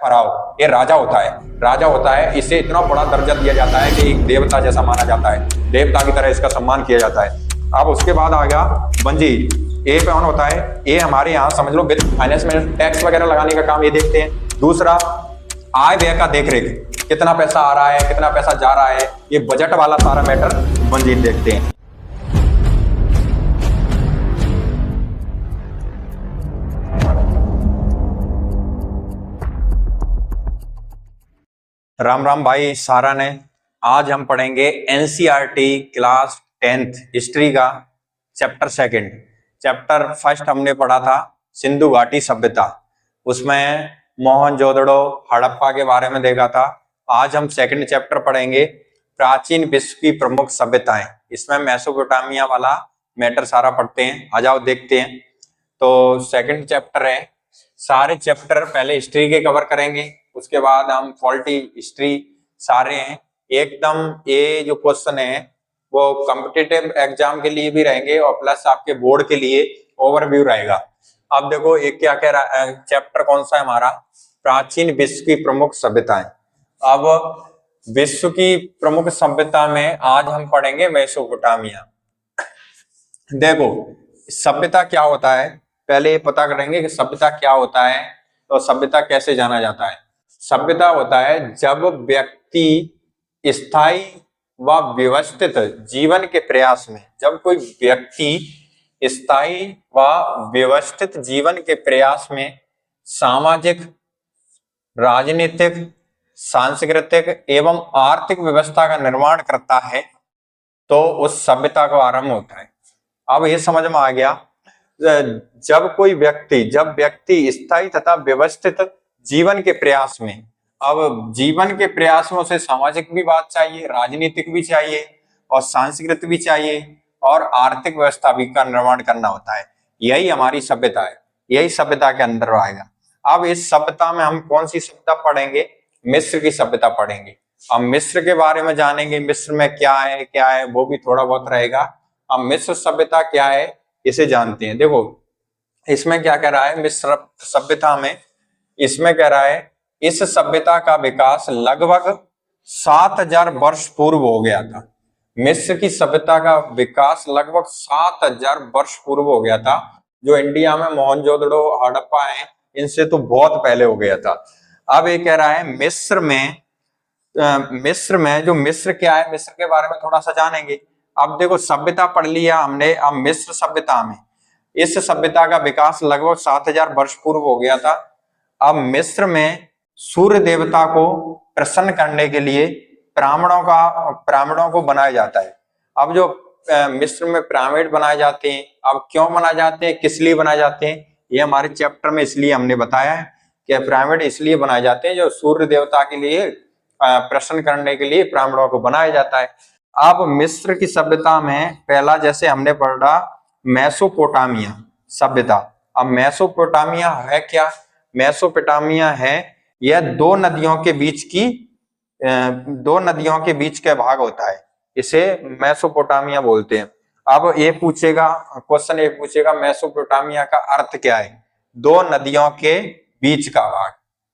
Pharaoh, ये राजा होता है, राजा होता है। इसे इतना बड़ा दर्जा दिया जाता है कि एक देवता जैसा माना जाता है, देवता की तरह इसका सम्मान किया जाता है। अब उसके बाद आ गया बंजी, ए पे ऑन होता है। ये हमारे यहाँ समझ लो फाइनेंस में टैक्स वगैरह लगाने का काम ये देखते हैं। दूसरा आय व्यय का देख रेख, कितना पैसा आ रहा है, कितना पैसा जा रहा है, ये बजट वाला सारा मैटर बंजी देखते हैं। राम राम भाई सारा ने। आज हम पढ़ेंगे एनसीईआरटी क्लास 10th हिस्ट्री का चैप्टर 2। चैप्टर 1 हमने पढ़ा था सिंधु घाटी सभ्यता, उसमें मोहनजोदड़ो हड़प्पा के बारे में देखा था। आज हम 2nd चैप्टर पढ़ेंगे प्राचीन विश्व की प्रमुख सभ्यताएं। इसमें मेसोपोटामिया वाला मैटर सारा पढ़ते हैं। आ जाओ देखते हैं। तो 2nd चैप्टर है। सारे चैप्टर पहले हिस्ट्री के कवर करेंगे, उसके बाद हम पॉलिटी हिस्ट्री सारे हैं एकदम। ये जो क्वेश्चन है वो कॉम्पिटिटिव एग्जाम के लिए भी रहेंगे और प्लस आपके बोर्ड के लिए ओवरव्यू रहेगा। अब देखो ये क्या कह रहा है, चैप्टर कौन सा है हमारा, प्राचीन विश्व की प्रमुख सभ्यताएं। अब विश्व की प्रमुख सभ्यता में आज हम पढ़ेंगे मेसोपोटामिया। देखो सभ्यता क्या होता है, पहले ये पता करेंगे कि सभ्यता क्या होता है। तो सभ्यता कैसे जाना जाता है, सभ्यता होता है जब व्यक्ति स्थायी व व्यवस्थित जीवन के प्रयास में, जब कोई व्यक्ति स्थायी व व्यवस्थित जीवन के प्रयास में सामाजिक, राजनीतिक, सांस्कृतिक एवं आर्थिक व्यवस्था का निर्माण करता है तो उस सभ्यता का आरंभ होता है। अब ये समझ में आ गया, जब व्यक्ति स्थायी तथा व्यवस्थित जीवन के प्रयास में, अब जीवन के प्रयास में उसे सामाजिक भी बात चाहिए, राजनीतिक भी चाहिए और सांस्कृतिक भी चाहिए और आर्थिक व्यवस्था भी का निर्माण करना होता है। यही हमारी सभ्यता है, यही सभ्यता के अंदर आएगा। अब इस सभ्यता में हम कौन सी सभ्यता पढ़ेंगे, मिस्र की सभ्यता पढ़ेंगे। अब मिस्र के बारे में जानेंगे, मिस्र में क्या है वो भी थोड़ा बहुत रहेगा। अब मिस्र सभ्यता क्या है इसे जानते हैं। देखो इसमें क्या कह रहा है, मिस्र सभ्यता में इसमें कह रहा है इस सभ्यता का विकास लगभग 7000 वर्ष पूर्व हो गया था। मिस्र की सभ्यता का विकास लगभग 7000 वर्ष पूर्व हो गया था। जो इंडिया में मोहनजोदड़ो हड़प्पा है इनसे तो बहुत पहले हो गया था। अब ये कह रहा है मिस्र में जो मिस्र क्या है, मिस्र के बारे में थोड़ा सा जानेंगे। अब देखो सभ्यता पढ़ लिया हमने, अब मिस्र सभ्यता में इस सभ्यता का विकास लगभग 7000 वर्ष पूर्व हो गया था। अब मिस्र में सूर्य देवता को प्रसन्न करने के लिए पिरामिडों को बनाया जाता है। अब जो मिस्र में पिरामिड बनाए जाते हैं, अब क्यों बनाए जाते हैं, किस लिए बनाए जाते हैं, ये हमारे चैप्टर में इसलिए हमने बताया है कि पिरामिड इसलिए बनाए जाते हैं जो सूर्य देवता के लिए प्रसन्न करने के लिए पिरामिडों को बनाया जाता है। अब मिस्र की सभ्यता में पहला जैसे हमने पढ़ा मेसोपोटामिया सभ्यता। अब मेसोपोटामिया है क्या, मेसोपोटामिया है यह दो नदियों के बीच के भाग होता है, इसे मेसोपोटामिया बोलते हैं। अब ये पूछेगा क्वेश्चन, ये पूछेगा मेसोपोटामिया का अर्थ क्या है, दो नदियों के बीच का भाग,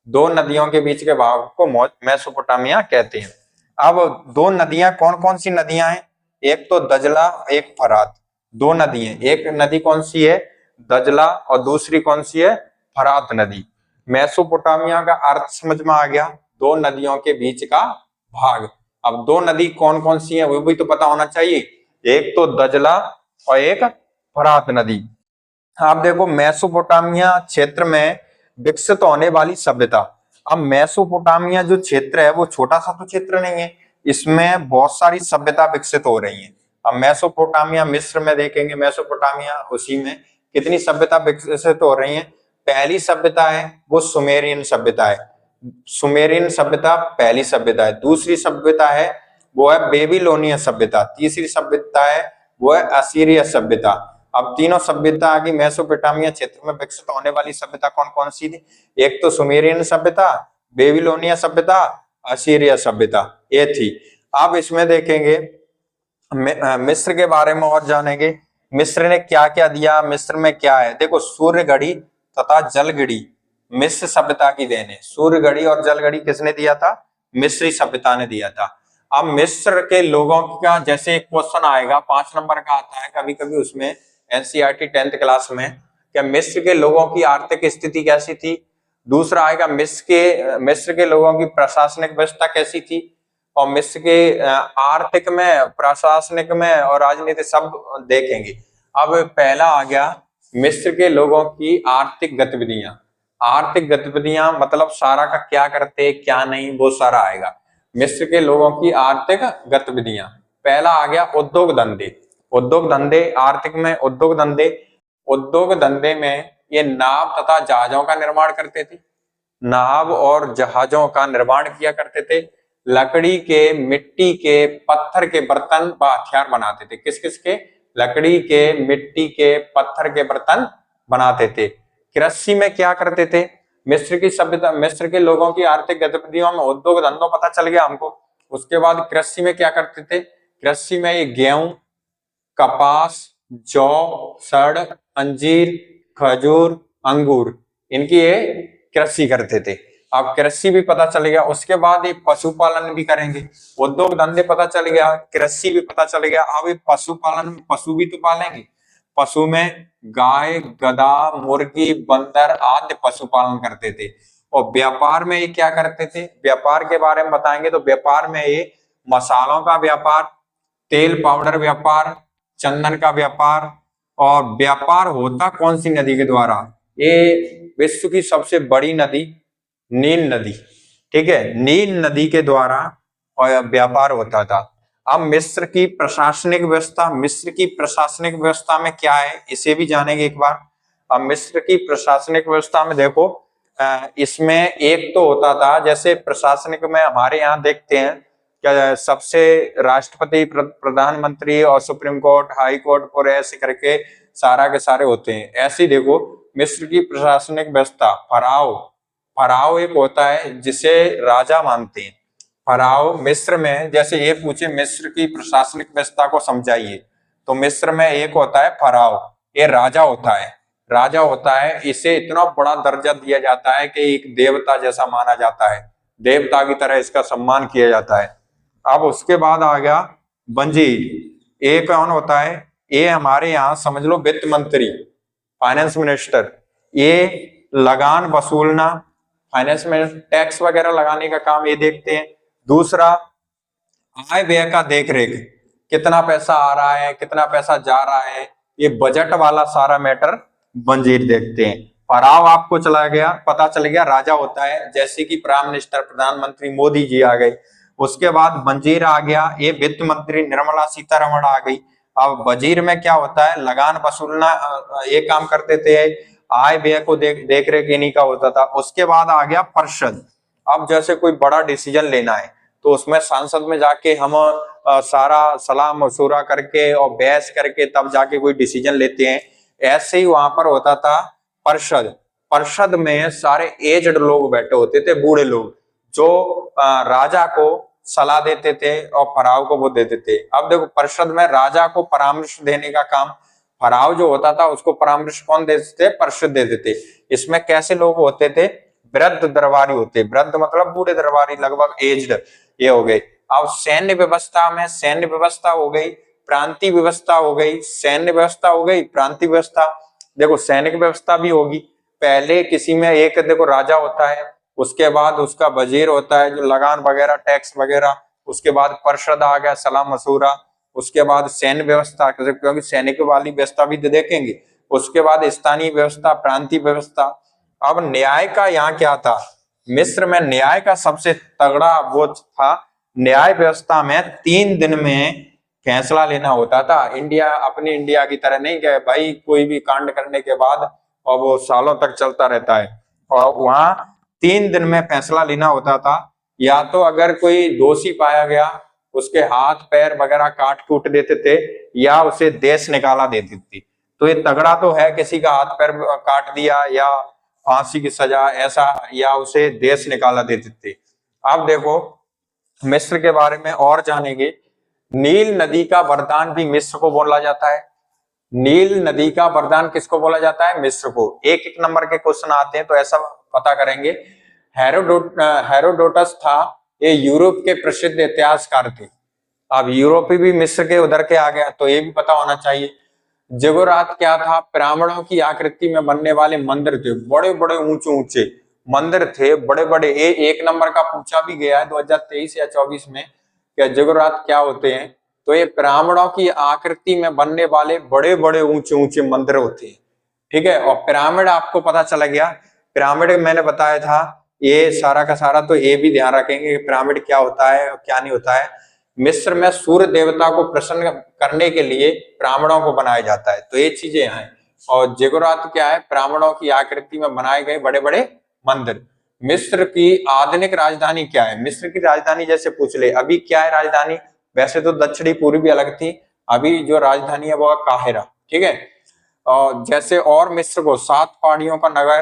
दो नदियों के बीच के भाग को मेसोपोटामिया कहते हैं। अब दो नदियां कौन कौन सी नदियां हैं, एक तो दजला, एक फरात, दो नदी हैं। एक नदी कौन सी है, दजला, और दूसरी कौन सी है, फरात नदी। मेसोपोटामिया का अर्थ समझ में आ गया, दो नदियों के बीच का भाग। अब दो नदी कौन कौन सी है वो भी तो पता होना चाहिए, एक तो दजला और एक फरात नदी। आप देखो मेसोपोटामिया क्षेत्र में विकसित होने वाली सभ्यता। अब मेसोपोटामिया जो क्षेत्र है वो छोटा सा तो क्षेत्र नहीं है, इसमें बहुत सारी सभ्यता विकसित हो रही है। अब मेसोपोटामिया मिस्र में देखेंगे, मेसोपोटामिया उसी में कितनी सभ्यता विकसित हो रही है। पहली सभ्यता है वो सुमेरियन सभ्यता है, सुमेरियन सभ्यता पहली सभ्यता है। दूसरी सभ्यता है वो है बेबीलोनियन सभ्यता। तीसरी सभ्यता है वो है असीरिया सभ्यता। अब तीनों सभ्यता की मेसोपोटामिया क्षेत्र में विकसित होने वाली सभ्यता कौन कौन सी थी, एक तो सुमेरियन सभ्यता, बेबीलोनिया सभ्यता, असीरिया सभ्यता, ये थी। अब इसमें देखेंगे मिस्र के बारे में और जानेंगे, मिस्र ने क्या क्या दिया, मिस्र में क्या है। देखो सूर्य घड़ी तथा जल घड़ी मिस्र सभ्यता की देन है। सूर्य घड़ी और जल घड़ी किसने दिया था? मिस्री सभ्यता ने दिया था। अब मिस्र के लोगों का जैसे एक क्वेश्चन आएगा 5 नंबर का आता है कभी कभी उसमें एनसीईआरटी 10th क्लास में, क्या मिस्र के लोगों की आर्थिक स्थिति कैसी थी? दूसरा आएगा मिस्र के लोगों की प्रशासनिक व्यवस्था कैसी थी? और मिस्र के आर्थिक में, प्रशासनिक में और राजनीति सब देखेंगे। अब पहला आ गया मिस्र के लोगों की आर्थिक गतिविधियां। आर्थिक गतिविधियां मतलब सारा का क्या करते क्या नहीं वो सारा आएगा। मिस्र के लोगों की आर्थिक गतिविधियां, पहला आ गया उद्योग धंधे। उद्योग धंधे, आर्थिक में उद्योग धंधे। उद्योग धंधे में ये नाव तथा जहाजों का निर्माण करते थे। नाव और जहाजों का निर्माण किया करते थे। लकड़ी के, मिट्टी के, पत्थर के बर्तन व हथियार बनाते थे। किस किस के? लकड़ी के, मिट्टी के, पत्थर के बर्तन बनाते थे। कृषि में क्या करते थे? मिस्र की सभ्यता, मिस्र के लोगों की आर्थिक गतिविधियों में उद्योग धंधों पता चल गया हमको। उसके बाद कृषि में क्या करते थे? कृषि में ये गेहूं, कपास, जौ, सड़, अंजीर, खजूर, अंगूर, इनकी ये कृषि करते थे। अब कृषि भी पता चल गया। उसके बाद ये पशुपालन भी करेंगे। उद्योग धंधे पता चल गया, कृषि भी पता चल गया। अब ये पशुपालन में पशु भी तो पालेंगे। पशु में गाय, गधा, मुर्गी, बंदर आदि पशुपालन करते थे। और व्यापार में ये क्या करते थे? व्यापार के बारे में बताएंगे तो व्यापार में ये मसालों का व्यापार, तेल पाउडर व्यापार, चंदन का व्यापार। और व्यापार होता कौन सी नदी के द्वारा? ये विश्व की सबसे बड़ी नदी नील नदी, ठीक है, नील नदी के द्वारा और व्यापार होता था। अब मिस्र की प्रशासनिक व्यवस्था, मिस्र की प्रशासनिक व्यवस्था में क्या है इसे भी जानेंगे एक बार। अब मिस्र की प्रशासनिक व्यवस्था में देखो, इसमें एक तो होता था जैसे प्रशासनिक में हमारे यहाँ देखते हैं क्या सबसे राष्ट्रपति, प्रधानमंत्री और सुप्रीम कोर्ट, हाई कोर्ट पूरे ऐसे करके सारा के सारे होते हैं। ऐसे देखो मिस्र की प्रशासनिक व्यवस्था, फराओ एक होता है जिसे राजा मानते हैं। फराओ मिस्र में, जैसे ये पूछे मिस्र की प्रशासनिक व्यवस्था को समझाइए तो मिस्र में एक होता है फराओ, ये राजा होता है। राजा होता है, इसे इतना बड़ा दर्जा दिया जाता है कि एक देवता जैसा माना जाता है, देवता की तरह इसका सम्मान किया जाता है। अब उसके बाद आ गया वजीर। ये कौन होता है? ये हमारे यहाँ समझ लो वित्त मंत्री, फाइनेंस मिनिस्टर। ये लगान वसूलना, फाइनेंस में टैक्स वगैरह लगाने का काम ये देखते हैं। दूसरा आय व्यय का देख रेख, कितना पैसा आ रहा है, कितना पैसा जा रहा है, ये बजट वाला सारा मैटर वजीर देखते हैं। फराव आपको चला गया, पता चल गया राजा होता है, जैसे कि प्राइम मिनिस्टर, प्रधानमंत्री मोदी जी आ गए। उसके बाद वजीर आ गया, ये वित्त मंत्री निर्मला सीतारमण आ गई। अब वजीर में क्या होता है? लगान वसूलना, ये काम करते थे। आय व्यय को देख रेख इन्हीं का होता था। उसके बाद आ गया परिषद। अब जैसे कोई बड़ा डिसीजन लेना है तो उसमें सांसद में जाके हम सारा सलाह मशूरा करके और बहस करके तब जाके कोई डिसीजन लेते हैं। ऐसे ही वहां पर होता था परिषद। परिषद में सारे एजड लोग बैठे होते थे, बूढ़े लोग, जो राजा को सलाह देते थे और फराव को वो देते थे। अब देखो परिषद में राजा को परामर्श देने का काम, फराव जो होता था उसको परामर्श कौन देते थे? परिषद देते थे। इसमें कैसे लोग होते थे? वृद्ध दरबारी होते, वृद्ध मतलब बूढ़े दरबारी, लगभग एज्ड, ये हो गए। अब सैन्य व्यवस्था में सैन्य व्यवस्था हो गई, प्रांतीय व्यवस्था हो गई, सैन्य व्यवस्था हो गई, प्रांतीय व्यवस्था। देखो सैनिक व्यवस्था भी होगी। पहले किसी में एक देखो राजा होता है, उसके बाद उसका वजीर होता है जो लगान वगैरह टैक्स वगैरह, उसके बाद परिषद आ गया, सलाह मशूरा, उसके बाद सैन्य व्यवस्था, क्योंकि सैनिक वाली व्यवस्था भी देखेंगे। उसके बाद स्थानीय व्यवस्था, प्रांतीय व्यवस्था। अब न्याय का यहाँ क्या था? मिस्र में न्याय का सबसे तगड़ा वो था, न्याय व्यवस्था में 3 दिन में फैसला लेना होता था। इंडिया, अपनी इंडिया की तरह नहीं कि भाई कोई भी कांड करने के बाद और वो सालों तक चलता रहता है। और वहां 3 दिन में फैसला लेना होता था। या तो अगर कोई दोषी पाया गया उसके हाथ पैर वगैरह काट कूट देते थे या उसे देश निकाला देती थी। तो ये तगड़ा तो है, किसी का हाथ पैर काट दिया या फांसी की सजा ऐसा, या उसे देश निकाला देते थे। अब देखो मिस्र के बारे में और जानेंगे। नील नदी का वरदान भी मिस्र को बोला जाता है। नील नदी का वरदान किसको बोला जाता है? मिस्र को। एक एक नंबर के क्वेश्चन आते हैं तो ऐसा पता करेंगे। हेरोडोटस था, ये यूरोप के प्रसिद्ध इतिहासकार थे। अब यूरोपी भी मिस्र के उधर के आ गया तो ये भी पता होना चाहिए। जिगोरात क्या था? पिरामिडों की आकृति में बनने वाले मंदिर थे, बड़े बड़े ऊंचे ऊंचे मंदिर थे, बड़े बड़े। ये एक नंबर का पूछा भी गया है 2023 या 24 में, क्या जिगोरात क्या होते हैं? तो ये पिरामिडों की आकृति में बनने वाले बड़े बड़े ऊंचे ऊंचे मंदिर होते हैं, ठीक है। और पिरामिड आपको पता चला गया, पिरामिड मैंने बताया था ये सारा का सारा, तो ये भी ध्यान रखेंगे कि पिरामिड क्या होता है और क्या नहीं होता है। मिस्र में सूर्य देवता को प्रसन्न करने के लिए पिरामिडों को बनाया जाता है, तो ये चीजें हैं। और जिगोरात क्या है? पिरामिडों की आकृति में बनाए गए बड़े बड़े मंदिर। मिस्र की आधुनिक राजधानी क्या है? मिस्र की राजधानी जैसे पूछ ले, अभी क्या है राजधानी? वैसे तो दक्षिणी पूर्वी अलग थी, अभी जो राजधानी है वो है काहिरा, ठीक है। और जैसे और मिस्र को 7 पहाड़ियों का नगर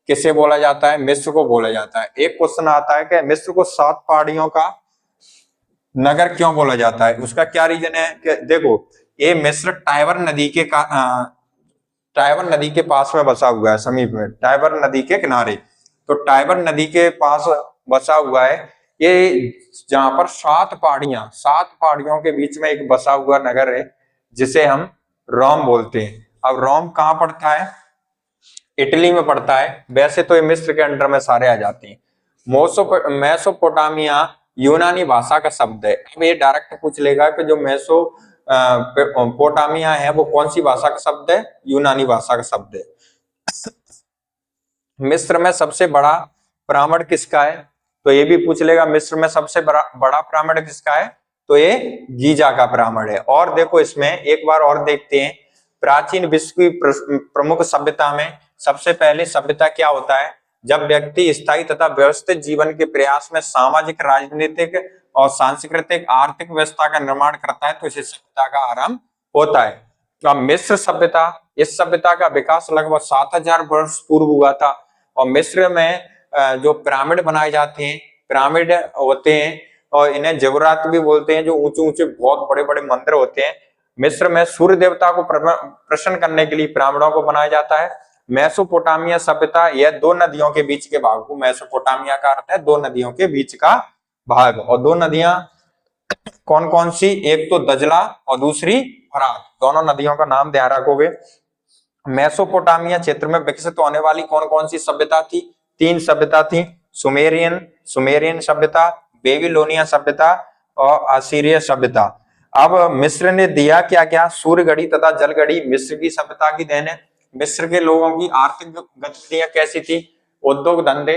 किसे बोला जाता है? मिस्र को बोला जाता है। एक क्वेश्चन आता है कि मिस्र को 7 पहाड़ियों का नगर क्यों बोला जाता है? उसका क्या रीजन है कि देखो, ये मिस्र टाइबर नदी के पास में बसा हुआ है, समीप में, टाइबर नदी के किनारे। तो टाइबर नदी के पास बसा हुआ है ये, जहां पर 7 पहाड़ियों के बीच में एक बसा हुआ नगर है जिसे हम रोम बोलते हैं। अब रोम कहाँ पड़ता है? इटली में पड़ता है। वैसे तो ये मिस्र के अंडर में सारे आ जाते हैं। मेसोपोटामिया यूनानी भाषा का शब्द है। अब ये डायरेक्ट पूछ लेगा कि जो पोटामिया है वो कौन सी भाषा का शब्द है? यूनानी भाषा का शब्द है। मिस्र में सबसे बड़ा पिरामिड किसका है? तो ये भी पूछ लेगा, मिस्र में सबसे बड़ा पिरामिड किसका है? तो ये गीजा का पिरामिड है। और देखो इसमें एक बार और देखते हैं, प्राचीन विश्व की प्रमुख सभ्यता में सबसे पहले सभ्यता क्या होता है? जब व्यक्ति स्थायी तथा व्यवस्थित जीवन के प्रयास में सामाजिक, राजनीतिक और सांस्कृतिक आर्थिक व्यवस्था का निर्माण करता है तो इसे सभ्यता का आरंभ होता है। तो मिस्र सभ्यता, इस सभ्यता का विकास लगभग 7000 वर्ष पूर्व हुआ था। और मिस्र में जो पिरामिड बनाए जाते हैं, पिरामिड होते हैं और इन्हें जिगोरात भी बोलते हैं, जो ऊंचे ऊंचे बहुत बड़े बड़े मंदिर होते हैं। मिस्र में सूर्य देवता को प्रसन्न करने के लिए पिरामिडों को बनाया जाता है। मेसोपोटामिया सभ्यता, यह 2 नदियों के बीच के भाग को, मेसोपोटामिया का अर्थ है 2 नदियों के बीच का भाग। और 2 नदियां कौन कौन सी? एक तो दजला और दूसरी फरात। दोनों नदियों का नाम ध्यान रखोगे। मेसोपोटामिया क्षेत्र में विकसित होने वाली कौन कौन सी सभ्यता थी? 3 सभ्यता थी, सुमेरियन सभ्यता, बेबीलोनिया सभ्यता और असीरिया सभ्यता। अब मिस्र ने दिया क्या क्या? सूर्य घड़ी तथा जल घड़ी मिस्र की सभ्यता की देन है। मिस्र के लोगों की आर्थिक गतिविधियां कैसी थी? उद्योग धंधे,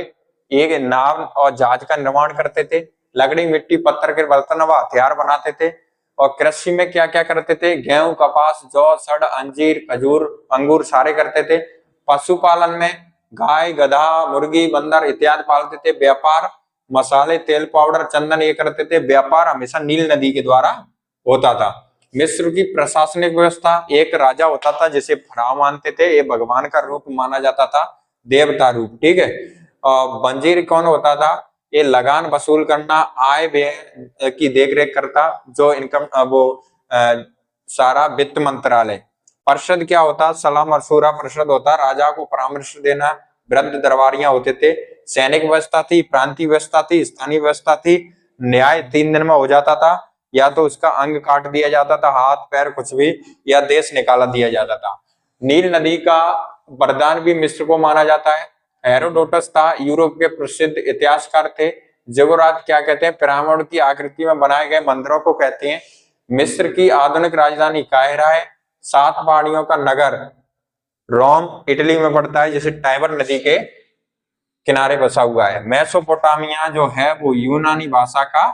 एक नाव और जहाज का निर्माण करते थे, लकड़ी, मिट्टी, पत्थर के बर्तन व हथियार बनाते थे। और कृषि में क्या क्या करते थे? गेहूं, कपास, जौ, सड़, अंजीर, खजूर, अंगूर सारे करते थे। पशुपालन में गाय, गधा, मुर्गी, बंदर इत्यादि पालते थे। व्यापार, मसाले, तेल, पाउडर, चंदन ये करते थे। व्यापार हमेशा नील नदी के द्वारा होता था। मिस्र की प्रशासनिक व्यवस्था, एक राजा होता था जिसे फराव मानते थे, ये भगवान का रूप माना जाता था, देवता रूप, ठीक है। और वजीर कौन होता था? ये लगान वसूल करना, आय व्यय की देखरेख करता, जो इनकम सारा वित्त मंत्रालय। परिषद क्या होता? सलाह मशूरा परिषद होता, राजा को परामर्श देना। वृद्ध दरबारियां होते थे। सैनिक व्यवस्था थी, प्रांतीय व्यवस्था थी, स्थानीय व्यवस्था थी। न्याय 3 दिन में हो जाता था, या तो उसका अंग काट दिया जाता था, हाथ पैर कुछ भी, या देश निकाला दिया जाता था। नील नदी का वरदान भी मिस्र को माना जाता है। हेरोडोटस था, यूरोप के प्रसिद्ध इतिहासकार थे। जिगोरात क्या कहते हैं? पिरामिड की आकृति में बनाए गए मंदिरों को कहते हैं। मिस्र की आधुनिक राजधानी काहिरा है। 7 पहाड़ियों का नगर रोम इटली में पड़ता है, जिसे टाइबर नदी के किनारे बसा हुआ है। मेसोपोटामिया जो है वो यूनानी भाषा का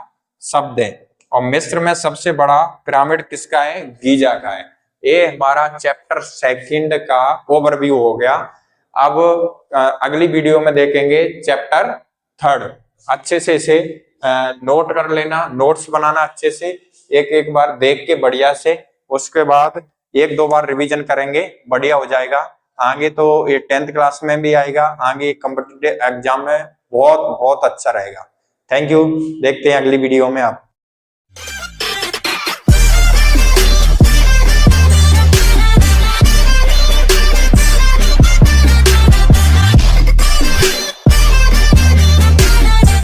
शब्द है। और मिस्र में सबसे बड़ा पिरामिड किसका है? गीजा का है। ये हमारा चैप्टर 2 का ओवरव्यू हो गया। अब अगली वीडियो में देखेंगे चैप्टर 3। अच्छे से इसे नोट कर लेना, नोट्स बनाना अच्छे से, एक एक बार देख के बढ़िया से, उसके बाद 1-2 बार रिवीजन करेंगे, बढ़िया हो जाएगा। आगे तो ये 10th क्लास में भी आएगा, आगे कॉम्पिटिटिव एग्जाम में बहुत बहुत अच्छा रहेगा। थैंक यू, देखते हैं अगली वीडियो में आप।